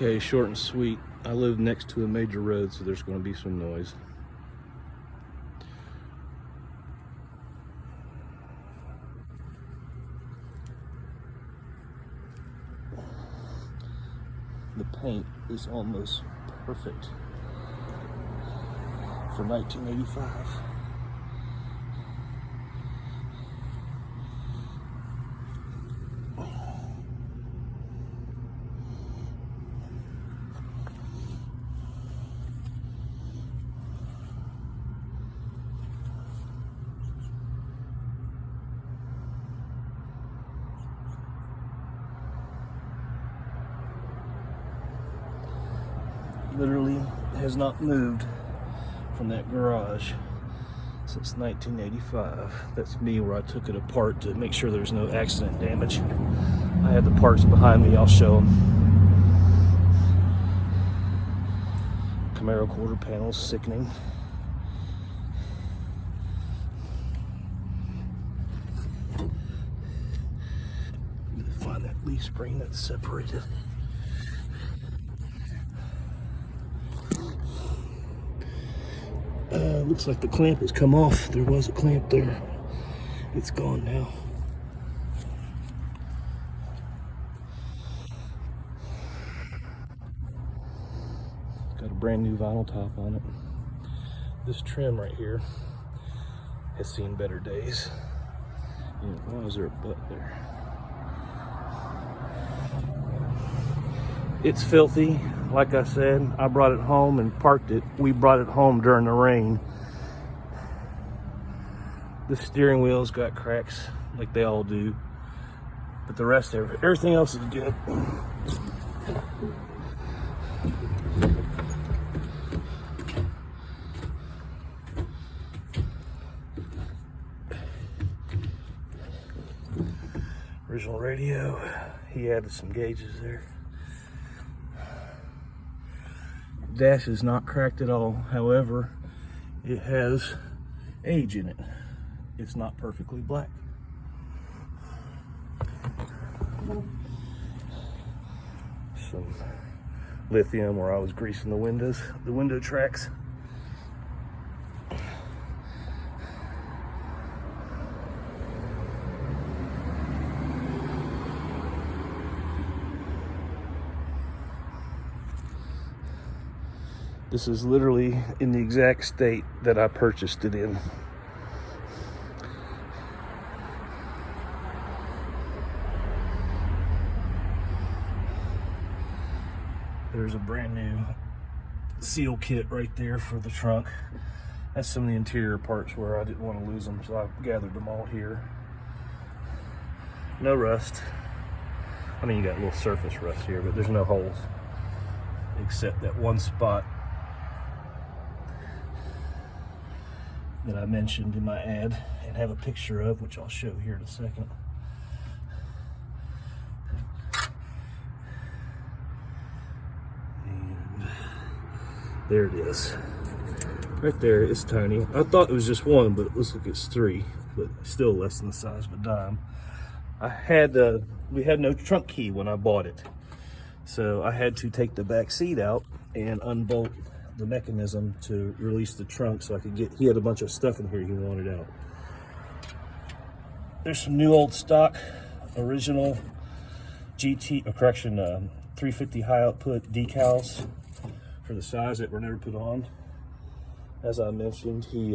Okay, short and sweet. I live next to a major road, so there's going to be some noise. The paint is almost perfect for 1985. Literally has not moved from that garage since 1985. That's me where I took it apart to make sure there's no accident damage. I have the parts behind me, I'll show them. Camaro quarter panels, sickening. Find that leaf spring that's separated. Looks like the clamp has come off. There was a clamp there. It's gone now. Got a brand new vinyl top on it. This trim right here has seen better days. Why is there a butt there? It's filthy. Like I said, I brought it home and parked it. We brought it home during the rain. The steering wheel's got cracks like they all do, but the rest of everything else is good. Original radio, he added some gauges there. Dash is not cracked at all. However, it has age in it. It's not perfectly black. Some lithium where I was greasing the windows, the window tracks. This is literally in the exact state that I purchased it in. There's a brand new seal kit right there for the trunk. That's some of the interior parts where I didn't want to lose them, so I gathered them all here. No rust. I mean, you got a little surface rust here, but there's no holes except that one spot that I mentioned in my ad and have a picture of, which I'll show here in a second. And there it is. Right there, it's tiny. I thought it was just one, but it looks like it's three, but still less than the size of a dime. We had no trunk key when I bought it, so I had to take the back seat out and unbolt the mechanism to release the trunk so I could get, he had a bunch of stuff in here he wanted out. There's some new old stock, original GT, 350 high output decals for the size that were never put on. As I mentioned, he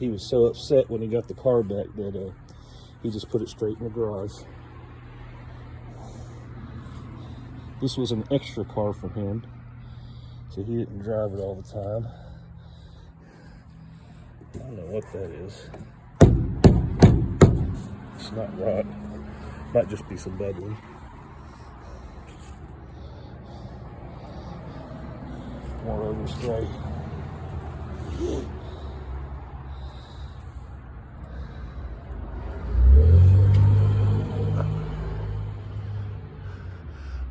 was so upset when he got the car back that he just put it straight in the garage. This was an extra car for him, so he didn't drive it all the time. I don't know what that is. It's not rot. Might just be some bubbling. More overspray.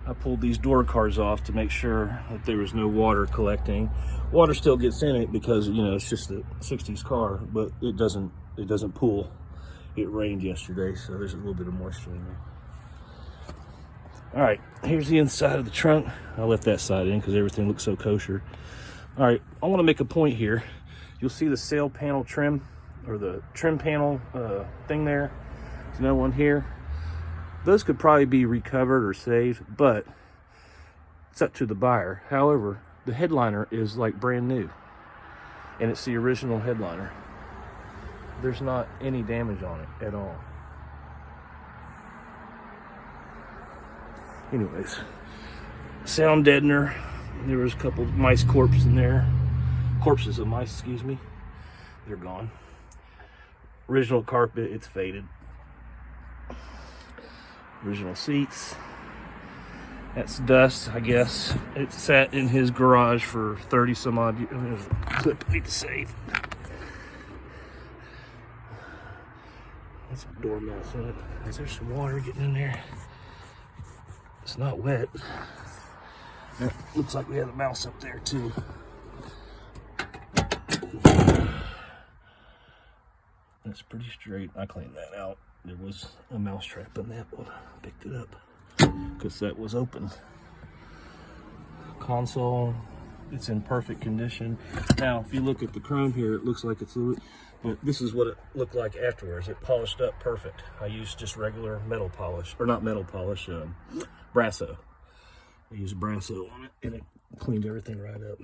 I pulled these door cars off to make sure that there was no water collecting. Water still gets in it because, you know, it's just a 60s car, but it doesn't pool. It rained yesterday, so there's a little bit of moisture in there. All right, here's the inside of the trunk. I left that side in because everything looks so kosher. All right, I want to make a point here. You'll see the sail panel trim, or the trim panel thing there. There's no one here. Those could probably be recovered or saved, but it's up to the buyer. However, the headliner is like brand new, and it's the original headliner. There's not any damage on it at all. Anyways, sound deadener. There was a couple of mice corpses in there. Corpses of mice, excuse me. They're gone. Original carpet, it's faded. Original seats. That's dust, I guess. It sat in his garage for 30 some odd years. There's a clip I need to save. That's a door mouse in it. Is there some water getting in there? It's not wet. It looks like we have a mouse up there too. That's pretty straight. I cleaned that out. There was a mouse trap in that one. I picked it up because that was open. Console, it's in perfect condition. Now, if you look at the chrome here, it looks like it's a little, but this is what it looked like afterwards. It polished up perfect. I used just regular metal polish, or not metal polish, Brasso. I used Brasso on it, and it cleaned everything right up.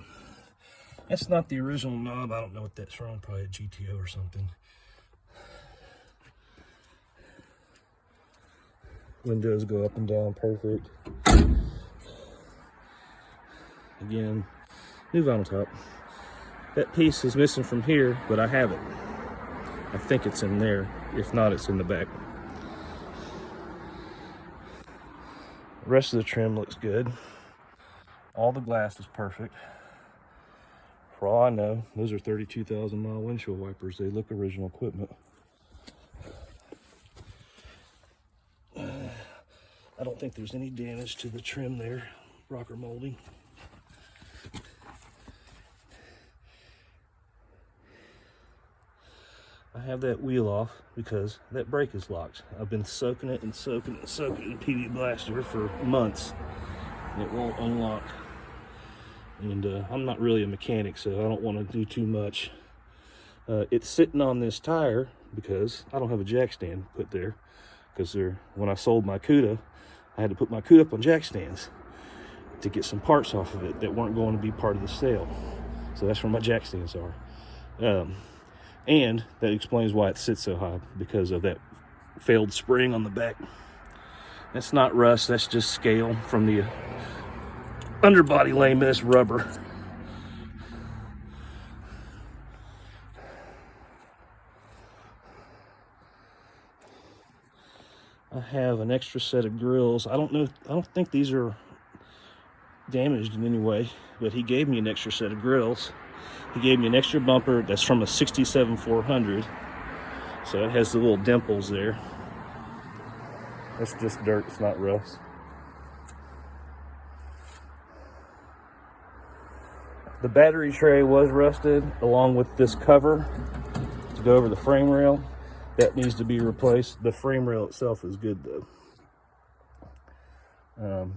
That's not the original knob. I don't know what that's from. Probably a GTO or something. Windows go up and down perfect. Again, new vinyl top. That piece is missing from here, but I have it. I think it's in there. If not, it's in the back. The rest of the trim looks good. All the glass is perfect. For all I know, those are 32,000 mile windshield wipers. They look original equipment. I don't think there's any damage to the trim there. Rocker molding. I have that wheel off because that brake is locked. I've been soaking it and soaking it and soaking it in PV Blaster for months, and it won't unlock. And I'm not really a mechanic, so I don't want to do too much. It's sitting on this tire because I don't have a jack stand put there. Because when I sold my CUDA, I had to put my CUDA up on jack stands to get some parts off of it that weren't going to be part of the sale. So that's where my jack stands are. And that explains why it sits so high, because of that failed spring on the back. That's not rust, that's just scale from the underbody layment. It's rubber. I have an extra set of grills. I don't think these are damaged in any way, but he gave me an extra set of grills. He gave me an extra bumper that's from a 67 400. So it has the little dimples there. That's just dirt, it's not rust. The battery tray was rusted along with this cover to go over the frame rail. That needs to be replaced. The frame rail itself is good though.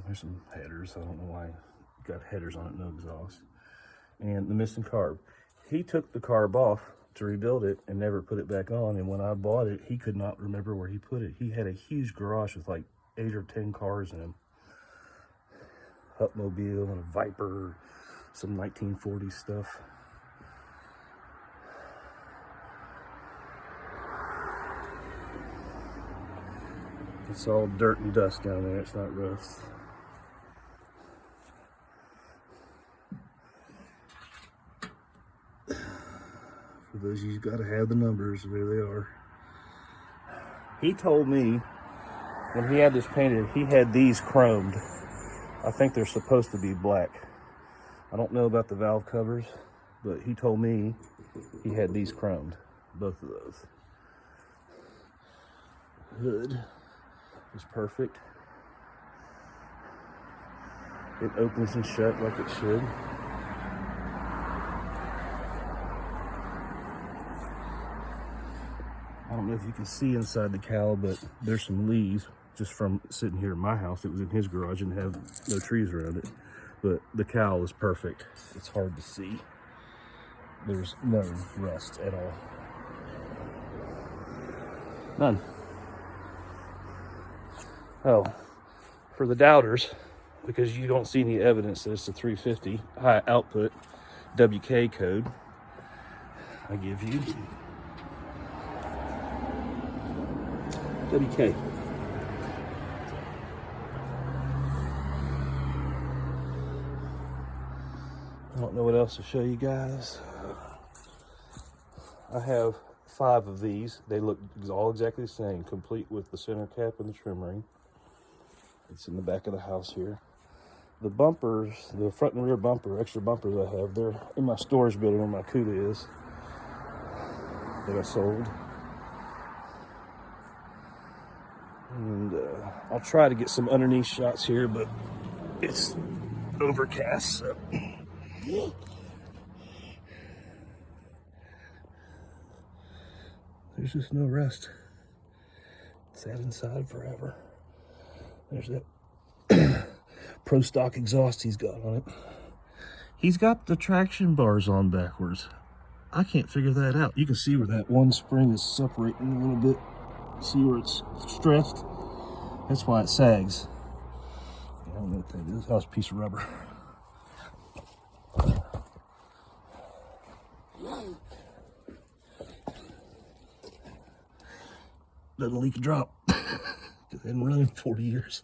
There's some headers. I don't know why it got headers on it, no exhaust. And the missing carb. He took the carb off to rebuild it and never put it back on. And when I bought it, he could not remember where he put it. He had a huge garage with like 8 or 10 cars in him. Hupmobile and a Viper, some 1940s stuff. It's all dirt and dust down there, it's not rust. For those of you who've got to have the numbers, there they are. He told me when he had this painted, he had these chromed. I think they're supposed to be black. I don't know about the valve covers, but he told me he had these chromed, both of those. Hood is perfect. It opens and shuts like it should. I don't know if you can see inside the cowl, but there's some leaves just from sitting here in my house. It was in his garage and have no trees around it. But the cowl is perfect. It's hard to see. There's no rust at all. None. Oh, for the doubters, because you don't see any evidence that it's a 350 high output WK code, I give you WK. I don't know what else to show you guys. I have 5 of these. They look all exactly the same, complete with the center cap and the trim ring. It's in the back of the house here. The bumpers, the front and rear bumper, extra bumpers I have, they're in my storage building where my Cuda is, that I sold. And I'll try to get some underneath shots here, but it's overcast, so. There's just no rust. Sat inside forever. There's that Pro Stock exhaust he's got on it. He's got the traction bars on backwards. I can't figure that out. You can see where that one spring is separating a little bit. See where it's stressed? That's why it sags. I don't know what that is. That's a piece of rubber. Doesn't leak a drop. It hadn't run in 40 years.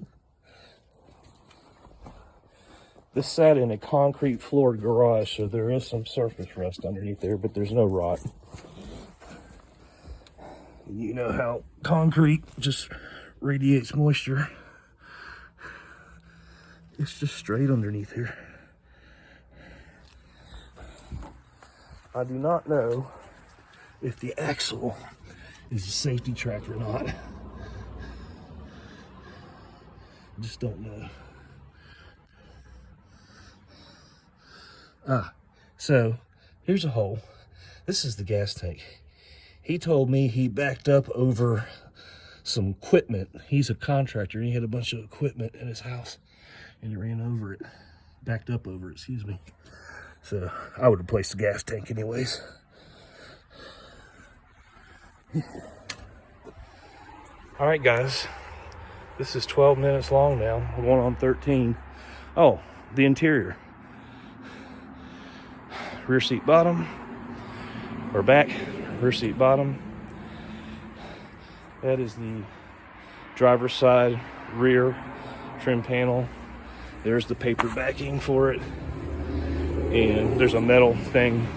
This sat in a concrete floored garage, so there is some surface rust underneath there, but there's no rot. And you know how concrete just radiates moisture. It's just straight underneath here. I do not know if the axle is a safety track or not. I just don't know. So here's a hole. This is the gas tank. He told me he backed up over some equipment. He's a contractor and he had a bunch of equipment in his house and he ran over it, backed up over it, excuse me. So I would replace the gas tank anyways. All right, guys, this is 12 minutes long now. We're going on 13. Oh, the interior. Rear seat bottom, or back, rear seat bottom. That is the driver's side rear trim panel. There's the paper backing for it. And there's a metal thing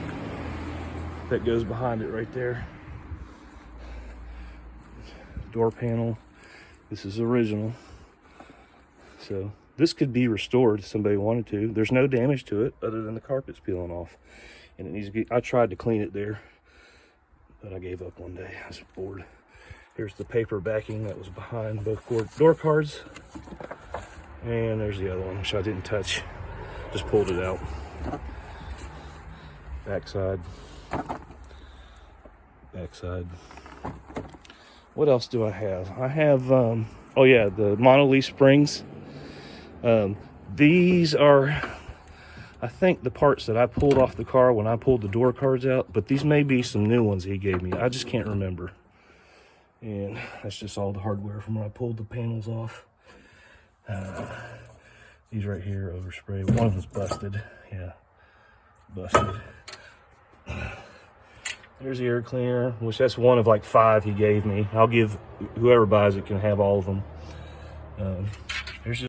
that goes behind it right there. Door panel. This is original. So this could be restored if somebody wanted to. There's no damage to it other than the carpet's peeling off. And it needs to be, I tried to clean it there, but I gave up one day. I was bored. Here's the paper backing that was behind both door cards. And there's the other one, which I didn't touch. Just pulled it out. Backside. Backside. What else do I have? I have, oh yeah, the monoleaf springs. These are, I think, the parts that I pulled off the car when I pulled the door cards out, but these may be some new ones he gave me. I just can't remember. And that's just all the hardware from when I pulled the panels off. These right here, overspray. One of them's busted. Yeah, busted. There's the air cleaner, which that's one of like 5 he gave me. I'll give whoever buys it can have all of them.